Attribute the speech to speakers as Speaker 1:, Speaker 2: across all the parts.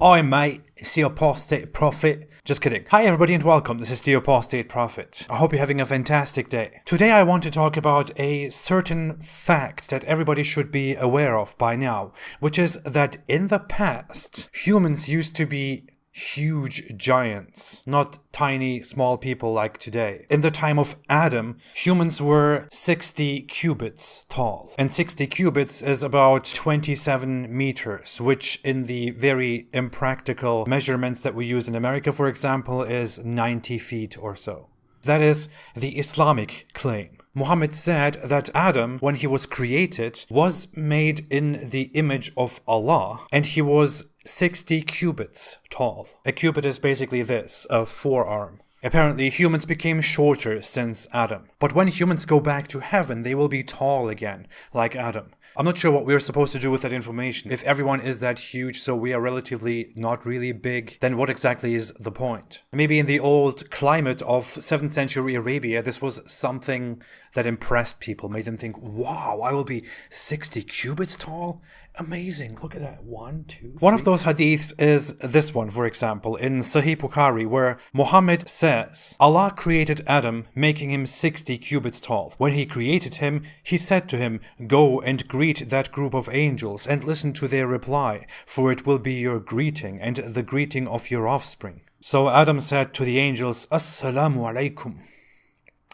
Speaker 1: Oi mate, it's the Apostate Prophet. Just kidding. Hi everybody and welcome, this is the Apostate Prophet. I hope you're having a fantastic day. Today I want to talk about a certain fact that everybody should be aware of by now, which is that in the past, humans used to be huge giants, not tiny small people like today. In the time of Adam, humans were 60 cubits tall, and 60 cubits is about 27 meters, which in the very impractical measurements that we use in America, for example, is 90 feet or so. That is the Islamic claim. Muhammad said that Adam, when he was created, was made in the image of Allah, and he was 60 cubits tall. A cubit is basically this, a forearm. Apparently, humans became shorter since Adam. But when humans go back to heaven, they will be tall again, like Adam. I'm not sure what we're supposed to do with that information. If everyone is that huge, so we are relatively not really big, then what exactly is the point? Maybe in the old climate of 7th century Arabia, this was something that impressed people, made them think, wow, I will be 60 cubits tall? Amazing, look at that, 1, 2, 3. One of those hadiths is this one, for example, in Sahih Bukhari, where Muhammad says, Allah created Adam, making him 60 cubits tall. When he created him, he said to him, go and greet that group of angels and listen to their reply, for it will be your greeting and the greeting of your offspring. So Adam said to the angels, Assalamu alaikum.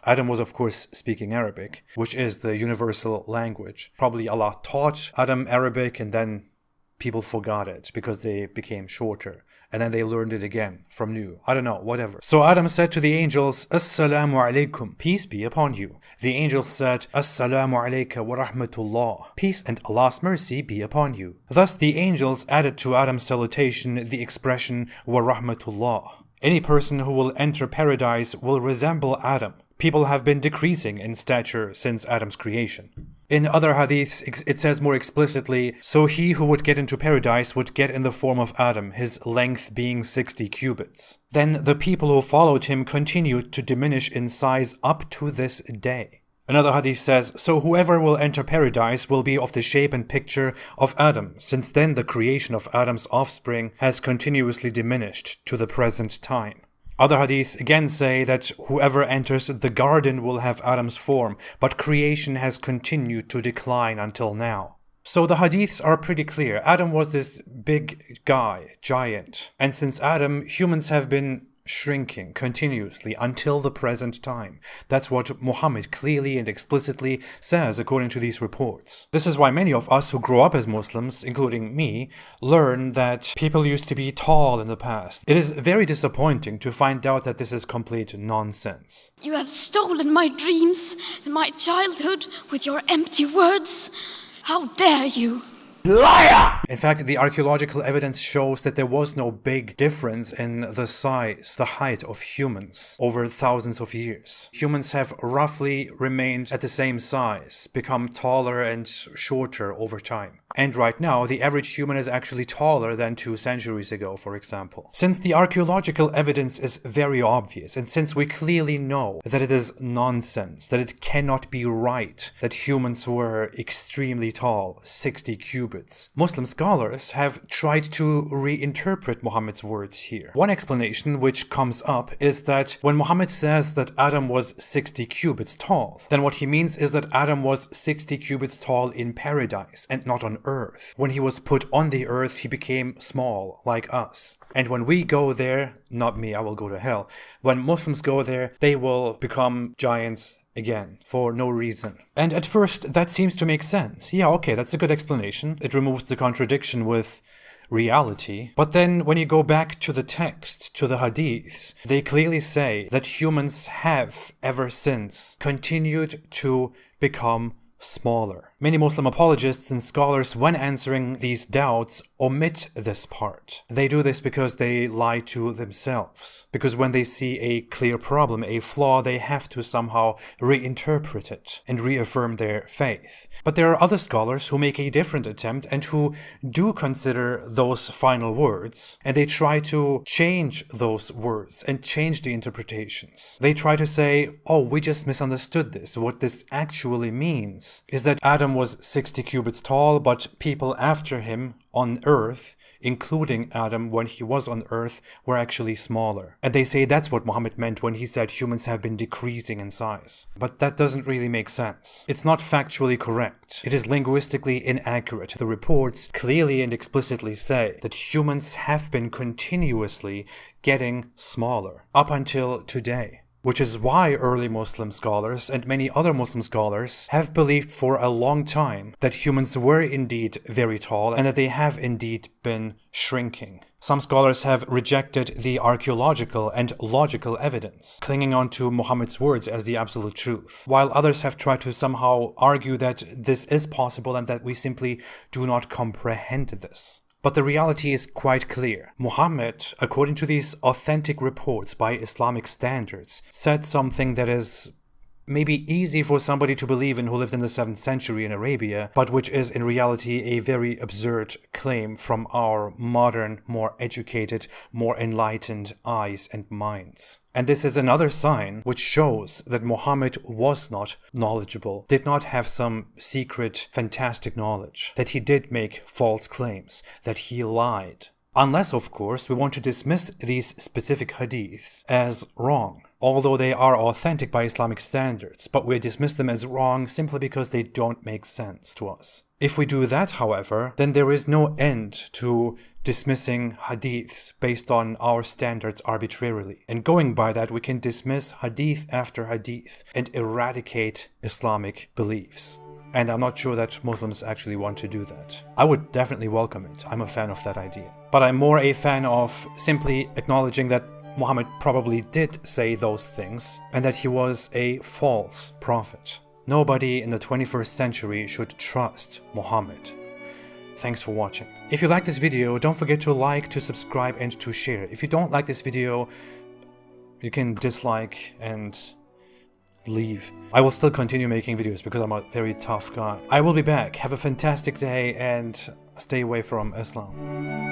Speaker 1: Adam was of course speaking Arabic, which is the universal language. Probably Allah taught Adam Arabic and then people forgot it because they became shorter. And then they learned it again from new. I don't know, whatever. So Adam said to the angels, Assalamu alaikum, peace be upon you. The angels said, Assalamu alayka wa rahmatullah, peace and Allah's mercy be upon you. Thus the angels added to Adam's salutation the expression wa rahmatullah. Any person who will enter paradise will resemble Adam. People have been decreasing in stature since Adam's creation. In other hadiths, it says more explicitly, so he who would get into paradise would get in the form of Adam, his length being 60 cubits. Then the people who followed him continued to diminish in size up to this day. Another hadith says, so whoever will enter paradise will be of the shape and picture of Adam. Since then the creation of Adam's offspring has continuously diminished to the present time. Other hadiths again say that whoever enters the garden will have Adam's form, but creation has continued to decline until now. So the hadiths are pretty clear. Adam was this big guy, giant. And since Adam, humans have been shrinking continuously until the present time. That's what Muhammad clearly and explicitly says according to these reports. This is why many of us who grow up as Muslims, including me, learn that people used to be tall in the past. It is very disappointing to find out that this is complete nonsense.
Speaker 2: You have stolen my dreams and my childhood with your empty words. How dare you?
Speaker 1: Liar! In fact, the archaeological evidence shows that there was no big difference in the size, the height of humans over thousands of years. Humans have roughly remained at the same size, become taller and shorter over time. And right now, the average human is actually taller than 2 centuries ago, for example. Since the archaeological evidence is very obvious, and since we clearly know that it is nonsense, that it cannot be right that humans were extremely tall, 60 cubits, Muslim scholars have tried to reinterpret Muhammad's words here. One explanation which comes up is that when Muhammad says that Adam was 60 cubits tall, then what he means is that Adam was 60 cubits tall in paradise and not on earth. When he was put on the earth, he became small, like us. And when we go there, not me, I will go to hell. When Muslims go there, they will become giants again, for no reason. And at first, that seems to make sense. Yeah, okay, that's a good explanation. It removes the contradiction with reality. But then when you go back to the text, to the hadiths, they clearly say that humans have, ever since, continued to become smaller. Many Muslim apologists and scholars, when answering these doubts, omit this part. They do this because they lie to themselves. Because when they see a clear problem, a flaw, they have to somehow reinterpret it and reaffirm their faith. But there are other scholars who make a different attempt and who do consider those final words, and they try to change those words and change the interpretations. They try to say, oh, we just misunderstood this. What this actually means is that Adam Adam was 60 cubits tall, but people after him on earth, including Adam when he was on earth, were actually smaller. And they say that's what Muhammad meant when he said humans have been decreasing in size. But that doesn't really make sense. It's not factually correct. It is linguistically inaccurate. The reports clearly and explicitly say that humans have been continuously getting smaller up until today. Which is why early Muslim scholars and many other Muslim scholars have believed for a long time that humans were indeed very tall and that they have indeed been shrinking. Some scholars have rejected the archaeological and logical evidence, clinging on to Muhammad's words as the absolute truth, while others have tried to somehow argue that this is possible and that we simply do not comprehend this. But the reality is quite clear. Muhammad, according to these authentic reports by Islamic standards, said something that is maybe easy for somebody to believe in who lived in the 7th century in Arabia, but which is in reality a very absurd claim from our modern, more educated, more enlightened eyes and minds. And this is another sign which shows that Muhammad was not knowledgeable, did not have some secret, fantastic knowledge, that he did make false claims, that he lied. Unless, of course, we want to dismiss these specific hadiths as wrong, although they are authentic by Islamic standards, but we dismiss them as wrong simply because they don't make sense to us. If we do that, however, then there is no end to dismissing hadiths based on our standards arbitrarily. And going by that, we can dismiss hadith after hadith and eradicate Islamic beliefs. And I'm not sure that Muslims actually want to do that. I would definitely welcome it. I'm a fan of that idea. But I'm more a fan of simply acknowledging that Muhammad probably did say those things and that he was a false prophet. Nobody in the 21st century should trust Muhammad. Thanks for watching. If you like this video, don't forget to like, to subscribe, and to share. If you don't like this video, you can dislike and leave. I will still continue making videos because I'm a very tough guy. I will be back. Have a fantastic day and stay away from Islam.